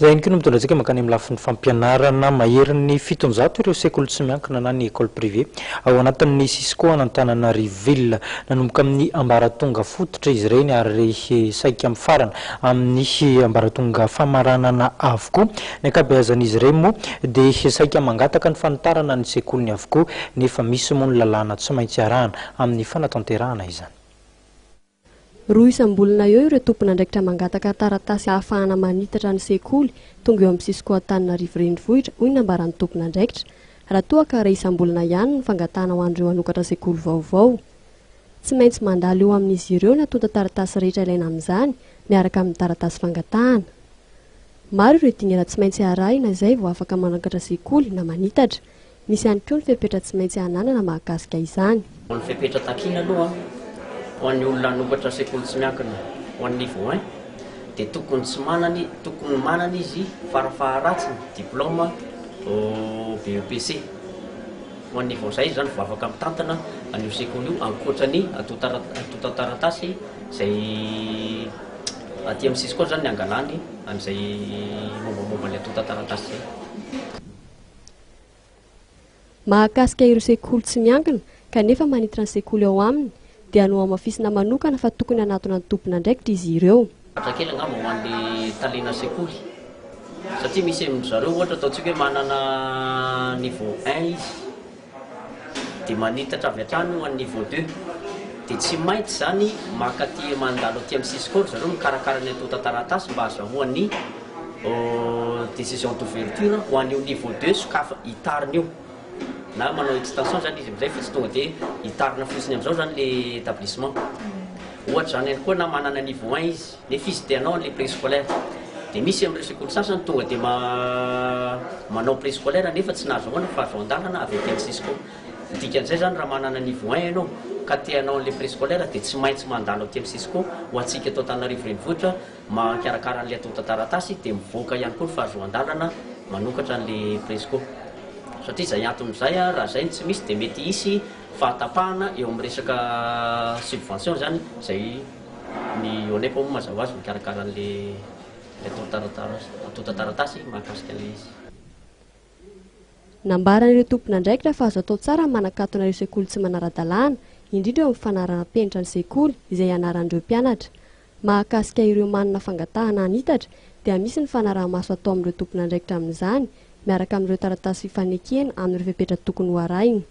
Zay ihany koa no mitondrantsika mankany amin'ny lafin'ny fampianarana maherin'ny 700 ireo sekoly tsy miankina na ny école privée ao anatin'ny Cisco an'Antananarivo nanomboka amin'ny ambaratonga fototra izy ireny ary saika amin'ny farana amin'ny ambaratonga famaranana avokoa. Ny ankabeazan'izy ireny moa dia saika mangataka ny fanitarana ny sekoliny avokoa nefa misy moa ny lalàna tsy maintsy arahana amin'ny fanatanterahana izany. Roa isam-bolana eo ireo tompon'andraikitra mangataka taratasy ahafahana manitatra ny sekoly tonga eo amin'ny Cisco Antananarivo renivohitra hoy nambaran'ny tompon'andraikitra. Raha toa ka ray isam-bolana ihany ny fangatahana ho an'ireo hanokatra sekoly vaovao. Tsy maintsy mandalo eo amin'izy ireo ny atonta taratasy rehetra ilaina amin'izany miaraka amin'ny taratasy fangatahana. Maro ireo dingana tsy maintsy arahina izay vao afaka manokatra sekoly na manitatra. Misy ihany koa ny fepetra tsy maintsy ananana mahakasika izany. Ny fepetra takina aloha ho an'ny olona hanokatra sekoly tsy miankina ho an'ny niveau 1 dia tokony manana izy farafaharatsiny diplôma BEPC ho an'ny niveau zay zany vao afaka mitantana an'io sekoly io ankoatrany atota taratasy izay aty amin'ny Cisco zany ny angalany an'izay mombamomba ny atota taratasy zay. Mahakasika ireo sekoly tsy miankina kanefa manitatra ny sekoly ao aminy dia no amafisina manokana fa tokony anatona ny tompon'andraikitra izy ireo. Kely angamba ho an'ny talena sekoly satria misy amin'izareo ohatra ataontsika hoe manana niveau 1 izy dia manitatra avy hatrany ho an'ny niveau 2 dia tsy maintsy zany makaty mandalo aty amin'ny Cisco zareo mikarakara ny atota taratasy mba azahoan'ny décision d'ouverture ho an'io niveau 2 sokafa hitariny io na manao extension zany izy amizay fa tsy tonga dia hitarina fotsiny amizao zany le établissement. Ohatra zany ihany koa na manana niveau 1 izy nefa izy tianao an'le préscolaire dia misy amin'ireo sekoly sasany tonga dia manao préscolaire nefa tsy nahazoana fa azo andalana avy aty amin'ny Cisco. Dikan'izay zany raha manana niveau 1 ianao ka tianao an'le préscolaire dia tsy maintsy mandalo aty amin'ny Cisco ho antsika eto Antananarivo renivohitra makarakara an'le atota taratasy dia mivoaka ihany koa fa azo andalana manokatra an'le présco. Satria izay anton'izay raha zay tsy misy dia mety hisy fahatapahana eo amin'ny resaka subvention zany izay ny ONEP moa mazava azy mikarakara an'le atota taratasy mahakasika an'le izy. Nambaran'ireo tompon'andraikitra fa azo atao tsara manakatona ireo sekoly tsy manara-dalàna indrindra eo amin'ny fanarahan-penitra ny sekoly izay anaran'ireo mpianatra. Mahakasika ireo manana fangatahana anitatra dia misy ny fanaraha-maso atao amin'ireo tompon'andraikitra amin'izany miaraka amin'ireo taratasy fifanekena amin'ireo fepetra tokony ho arahina.